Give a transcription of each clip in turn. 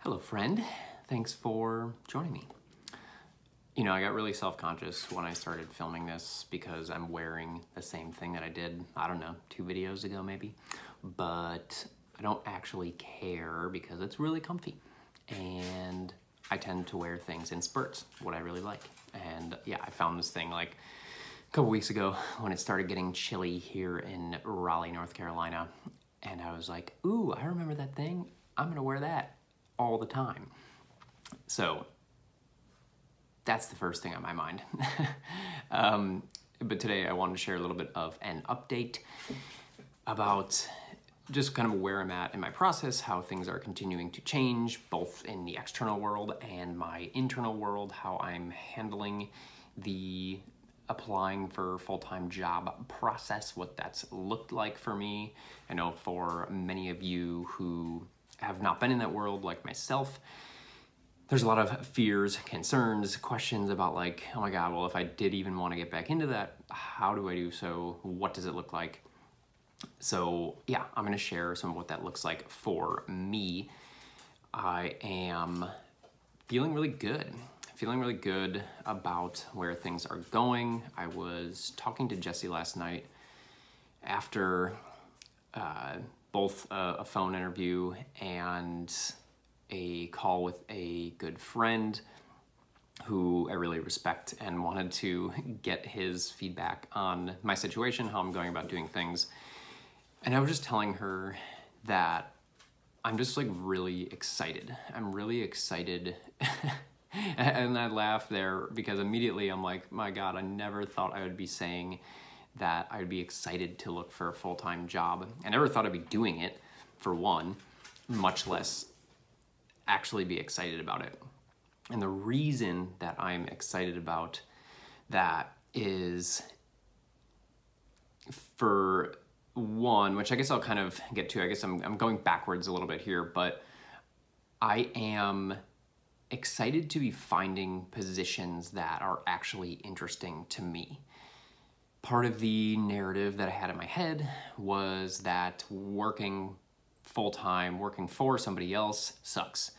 Hello, friend. Thanks for joining me. You know, I got really self-conscious when I started filming this because I'm wearing the same thing that I did, I don't know, 2 videos ago maybe. But I don't actually care because it's really comfy. And I tend to wear things in spurts, what I really like. And yeah, I found this thing like a couple weeks ago when it started getting chilly here in Raleigh, North Carolina. And I was like, ooh, I remember that thing. I'm gonna wear that all the time. So that's the first thing on my mind. But today I wanted to share a little bit of an update about just kind of where I'm at in my process, how things are continuing to change, both in the external world and my internal world, how I'm handling the applying for full-time job process, what that's looked like for me. I know for many of you who have not been in that world like myself, there's a lot of fears, concerns, questions about like, oh my God, well, if I did even want to get back into that, how do I do so? What does it look like? So yeah, I'm gonna share some of what that looks like for me. I am feeling really good about where things are going. I was talking to Jesse last night after both a phone interview and a call with a good friend who I really respect, and wanted to get his feedback on my situation, how I'm going about doing things. And I was just telling her that I'm just like really excited. I'm really excited. And I laughed there because immediately I'm like, my God, I never thought I would be saying that I'd be excited to look for a full-time job. I never thought I'd be doing it, for one, much less actually be excited about it. And the reason that I'm excited about that is, for one, which I guess I'll kind of get to, I guess I'm going backwards a little bit here, but I am excited to be finding positions that are actually interesting to me. Part of the narrative that I had in my head was that working full-time, working for somebody else sucks.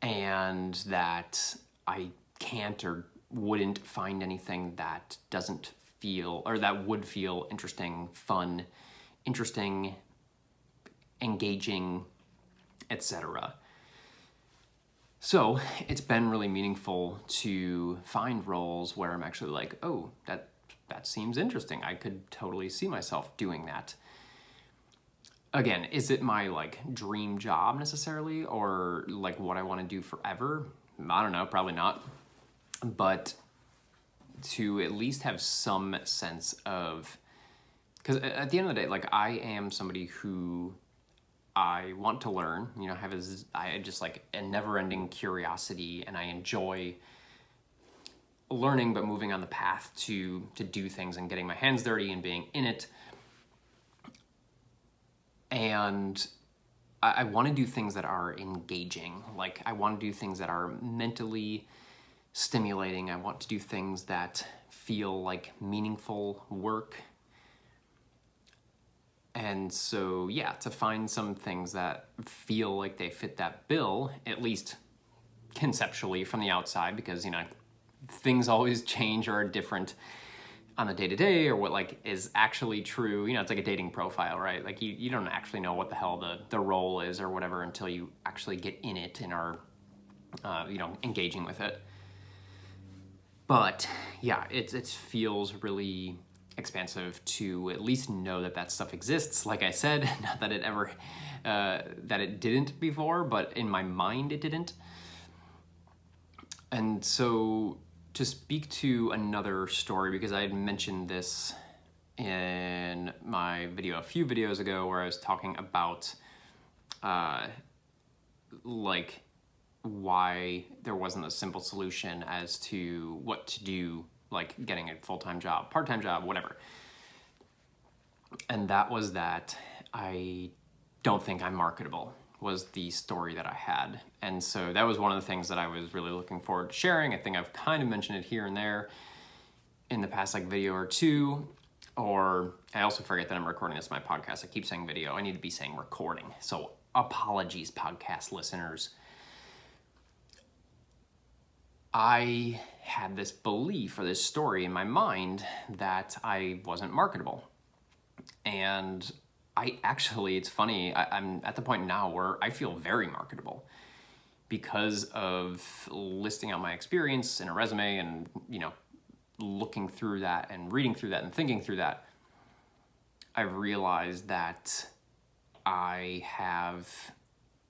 And that I can't or wouldn't find anything that doesn't feel, or that would feel interesting, fun, interesting, engaging, etc. So it's been really meaningful to find roles where I'm actually like, oh, that seems interesting. I could totally see myself doing that. Again, is it my like dream job necessarily, or like what I want to do forever? I don't know, probably not. But to at least have some sense of, because at the end of the day, like I am somebody who I want to learn, you know, I just like a never-ending curiosity, and I enjoy learning, but moving on the path to do things and getting my hands dirty and being in it. And I want to do things that are engaging. Like I want to do things that are mentally stimulating. I want to do things that feel like meaningful work. And so, yeah, to find some things that feel like they fit that bill, at least conceptually from the outside, because, you know, things always change or are different on a day-to-day, or what like is actually true. You know, it's like a dating profile, right? Like you don't actually know what the hell the role is or whatever until you actually get in it and are, you know, engaging with it. But yeah, it feels really expansive to at least know that that stuff exists. Like I said, not that it ever, that it didn't before, but in my mind it didn't. And so to speak to another story, because I had mentioned this in my video a few videos ago where I was talking about like why there wasn't a simple solution as to what to do, like getting a full-time job, part-time job, whatever. And that was that I don't think I'm marketable, was the story that I had. And so that was one of the things that I was really looking forward to sharing. I think I've kind of mentioned it here and there in the past like video or two, or I also forget that I'm recording this on my podcast. I keep saying video, I need to be saying recording. So apologies, podcast listeners. I had this belief or this story in my mind that I wasn't marketable. And it's funny, I'm at the point now where I feel very marketable because of listing out my experience in a resume and, looking through that and reading through that and thinking through that. I've realized that I have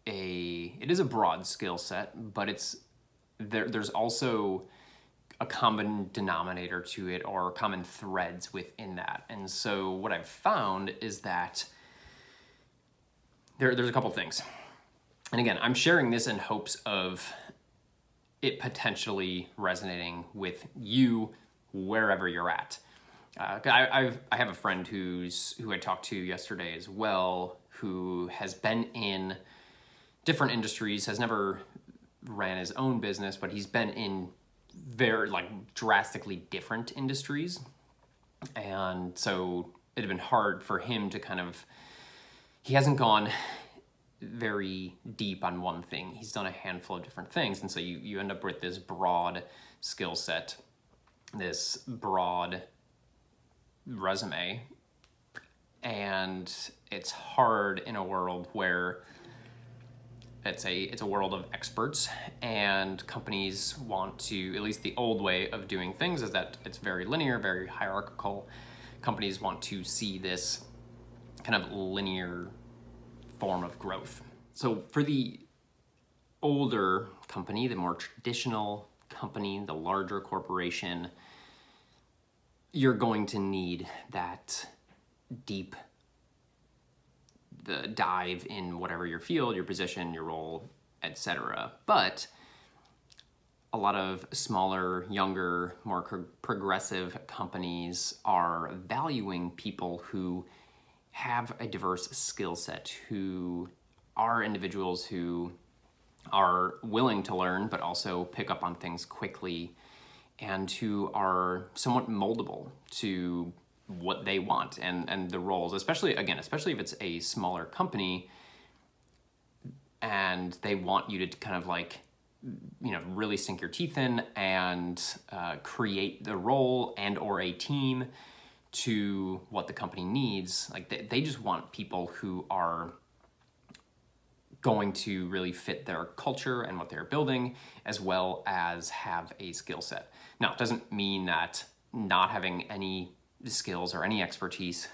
it is a broad skill set, but there's also a common denominator to it, or common threads within that. And so what I've found is that there's a couple things. And again, I'm sharing this in hopes of it potentially resonating with you wherever you're at. I have a friend who I talked to yesterday as well, who has been in different industries, has never ran his own business, but he's been in very drastically different industries. And so it had been hard for him to he hasn't gone very deep on one thing. He's done a handful of different things. And so you end up with this broad skill set, this broad resume, and it's hard in a world where it's a world of experts, and companies want to, at least the old way of doing things is that it's very linear, very hierarchical. Companies want to see this kind of linear form of growth. So for the older company, the more traditional company, the larger corporation, you're going to need that deep dive in whatever your field, your position, your role, etc. But a lot of smaller, younger, more progressive companies are valuing people who have a diverse skill set, who are individuals who are willing to learn but also pick up on things quickly, and who are somewhat moldable to what they want and the roles, especially if it's a smaller company and they want you to really sink your teeth in and create the role and or a team to what the company needs. They just want people who are going to really fit their culture and what they're building, as well as have a skill set. Now, it doesn't mean that not having any skills or any expertise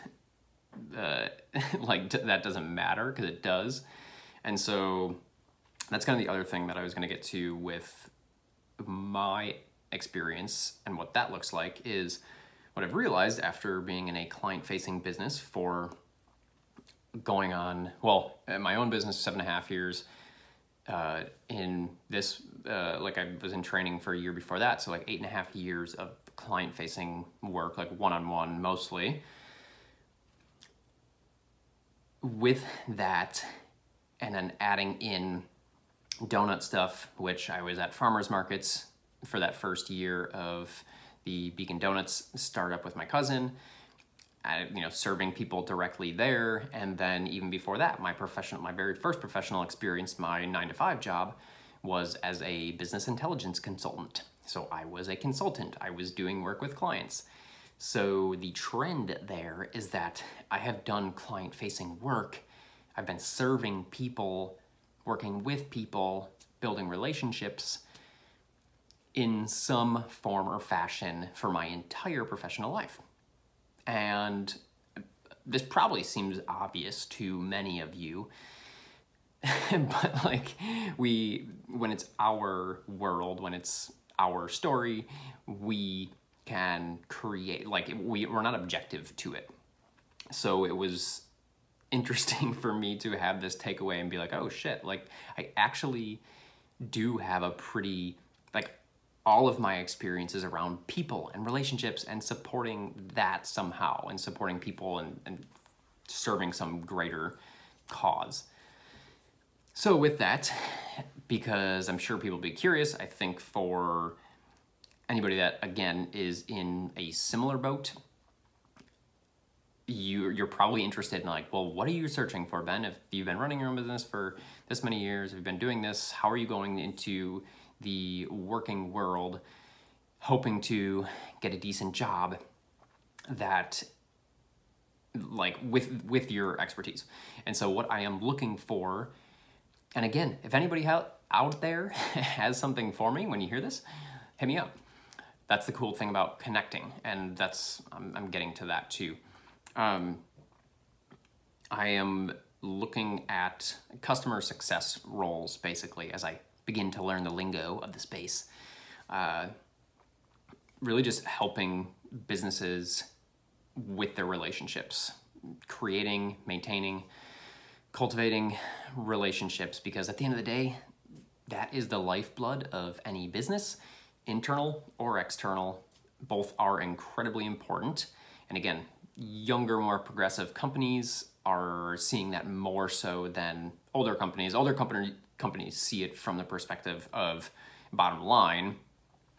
that doesn't matter, because it does. And so that's kind of the other thing that I was going to get to with my experience and what that looks like is what I've realized after being in a client-facing business for going on, my own business 7.5 years, in this, I was in training for a year before that, so 8.5 years of client-facing work, one-on-one mostly. With that, and then adding in donut stuff, which I was at farmers markets for that first year of the Beacon Donuts startup with my cousin, serving people directly there. And then even before that, my very first professional experience, my 9-to-5 job, was as a business intelligence consultant. So I was a consultant. I was doing work with clients. So the trend there is that I have done client-facing work. I've been serving people, working with people, building relationships in some form or fashion for my entire professional life. And this probably seems obvious to many of you, but when it's our world, when it's our story, we can create, we're not objective to it. So it was interesting for me to have this takeaway and be like, oh shit, I actually do have a pretty, all of my experiences around people and relationships and supporting that somehow, and supporting people and serving some greater cause. So with that, because I'm sure people will be curious, I think for anybody that, again, is in a similar boat, you're probably interested in like, well, what are you searching for, Ben? If you've been running your own business for this many years, if you've been doing this, how are you going into the working world hoping to get a decent job that like with your expertise? And so what I am looking for, and again, if anybody out there has something for me when you hear this, hit me up. That's the cool thing about connecting, and that's I'm getting to that too. I am looking at customer success roles basically as I begin to learn the lingo of the space. Really just helping businesses with their relationships, creating, maintaining, cultivating relationships, because at the end of the day, that is the lifeblood of any business, internal or external. Both are incredibly important. And again, younger, more progressive companies are seeing that more so than older companies. Older companies see it from the perspective of bottom line,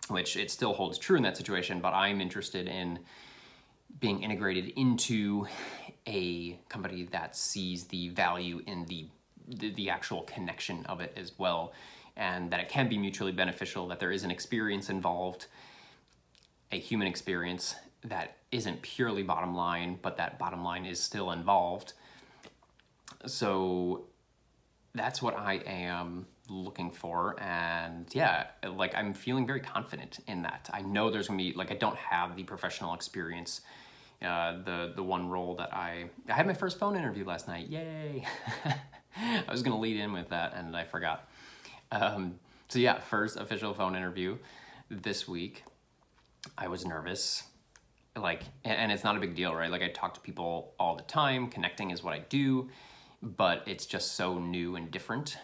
which it still holds true in that situation, but I'm interested in being integrated into a company that sees the value in the actual connection of it as well, and that it can be mutually beneficial, that there is an experience involved, a human experience that isn't purely bottom line, but that bottom line is still involved. So that's what I am looking for, and yeah, like I'm feeling very confident in that. I know there's gonna be, like, I don't have the professional experience. The one role that I had my first phone interview last night, yay! I was gonna lead in with that and I forgot. So yeah, first official phone interview this week. I was nervous, like, and it's not a big deal, right? Like, I talk to people all the time, connecting is what I do, but it's just so new and different.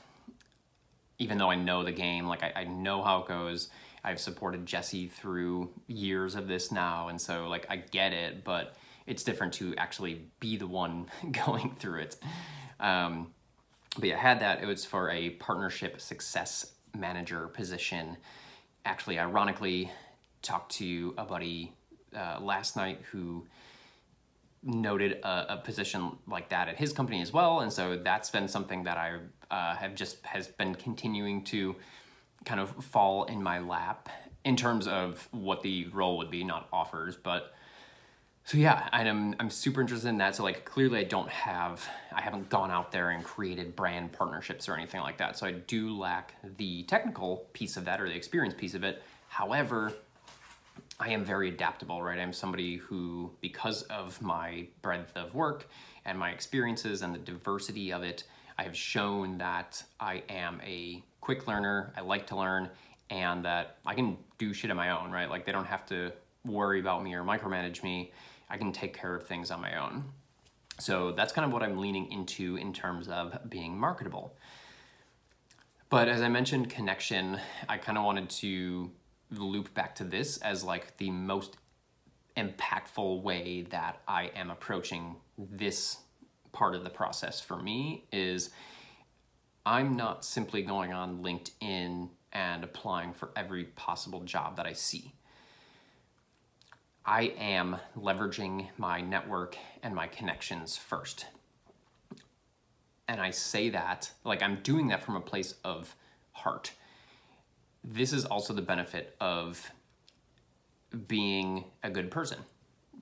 Even though I know the game, like I know how it goes. I've supported Jesse through years of this now, and so like I get it, but it's different to actually be the one going through it. But yeah, I had that. It was for a partnership success manager position. Actually, ironically, talked to a buddy last night who noted a position like that at his company as well, and so that's been something that I has been continuing to kind of fall in my lap in terms of what the role would be, not offers, but so yeah, I'm super interested in that. So like clearly I haven't gone out there and created brand partnerships or anything like that. So I do lack the technical piece of that or the experience piece of it. However, I am very adaptable, right? I'm somebody who, because of my breadth of work and my experiences and the diversity of it, I have shown that I am a quick learner, I like to learn, and that I can do shit on my own, right? Like they don't have to worry about me or micromanage me. I can take care of things on my own. So that's kind of what I'm leaning into in terms of being marketable. But as I mentioned, connection, I kind of wanted to loop back to this as like the most impactful way that I am approaching this part of the process for me is I'm not simply going on LinkedIn and applying for every possible job that I see. I am leveraging my network and my connections first. And I say that, like I'm doing that from a place of heart. This is also the benefit of being a good person.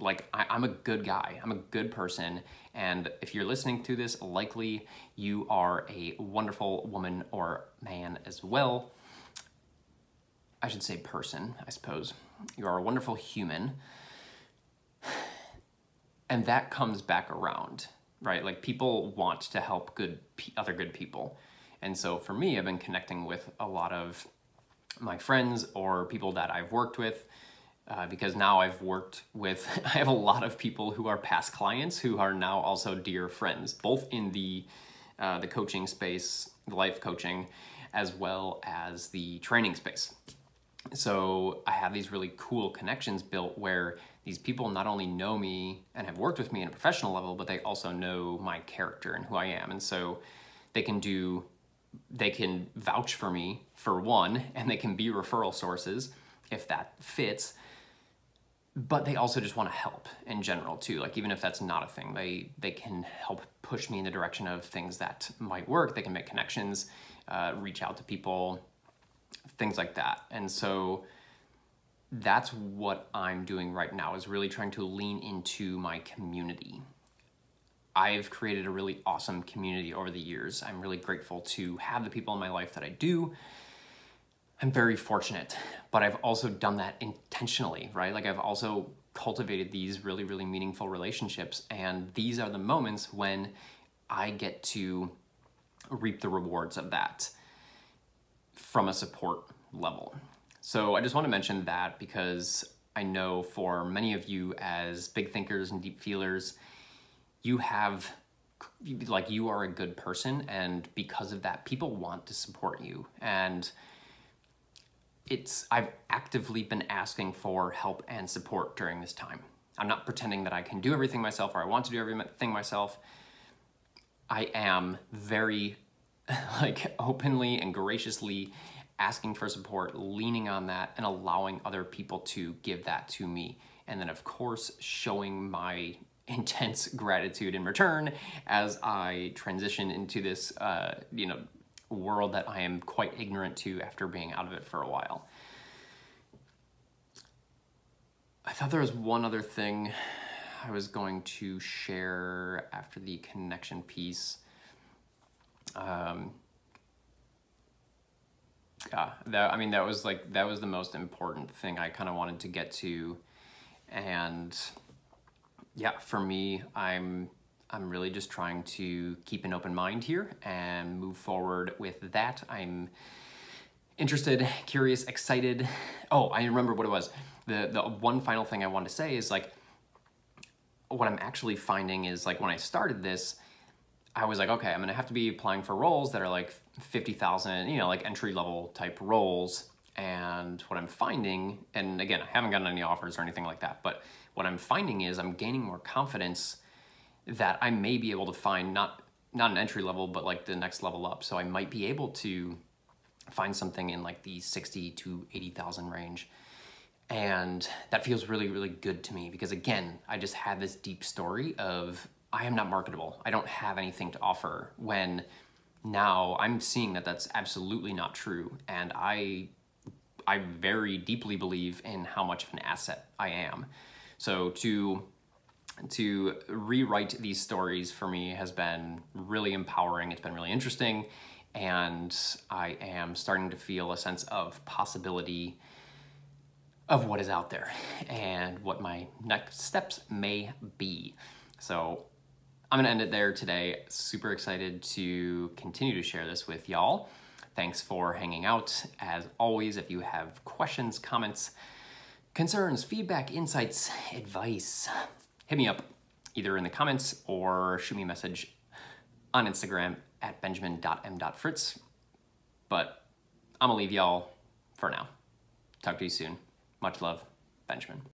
Like I'm a good guy, I'm a good person, and if you're listening to this, likely you are a wonderful woman or man as well. I should say person, I suppose. You are a wonderful human, and that comes back around, right? Like people want to help other good people, and so for me, I've been connecting with a lot of my friends or people that I've worked with. Because now I've worked with, I have a lot of people who are past clients who are now also dear friends, both in the coaching space, the life coaching, as well as the training space. So I have these really cool connections built where these people not only know me and have worked with me on a professional level, but they also know my character and who I am. And so they can vouch for me for one, and they can be referral sources if that fits. but they also just want to help in general too. Like even if that's not a thing, they can help push me in the direction of things that might work. They can make connections, reach out to people, things like that. And so that's what I'm doing right now, is really trying to lean into my community. I've created a really awesome community over the years. I'm really grateful to have the people in my life that I do. I'm very fortunate, but I've also done that intentionally, right? Like I've also cultivated these really, really meaningful relationships. And these are the moments when I get to reap the rewards of that from a support level. So I just want to mention that because I know for many of you as big thinkers and deep feelers, you are a good person, and because of that, people want to support you. And I've actively been asking for help and support during this time. I'm not pretending that I can do everything myself or I want to do everything myself. I am very openly and graciously asking for support, leaning on that, and allowing other people to give that to me. And then of course, showing my intense gratitude in return as I transition into this, world that I am quite ignorant to after being out of it for a while. I thought there was one other thing I was going to share after the connection piece. That was the most important thing I kind of wanted to get to. And yeah, for me, I'm really just trying to keep an open mind here and move forward with that. I'm interested, curious, excited. Oh, I remember what it was. The one final thing I wanted to say is what I'm actually finding is when I started this, I was like, okay, I'm gonna have to be applying for roles that are 50,000, entry level type roles. And what I'm finding, and again, I haven't gotten any offers or anything like that, but what I'm finding is I'm gaining more confidence that I may be able to find not an entry level, but the next level up. So I might be able to find something in the 60 to 80,000 range. And that feels really, really good to me because again, I just had this deep story of I am not marketable. I don't have anything to offer, when now I'm seeing that that's absolutely not true. And I very deeply believe in how much of an asset I am. So to rewrite these stories for me has been really empowering. It's been really interesting. And I am starting to feel a sense of possibility of what is out there and what my next steps may be. So I'm gonna end it there today. Super excited to continue to share this with y'all. Thanks for hanging out. As always, if you have questions, comments, concerns, feedback, insights, advice, hit me up either in the comments or shoot me a message on Instagram at benjamin.m.fritz. But I'm gonna leave y'all for now. Talk to you soon. Much love, Benjamin.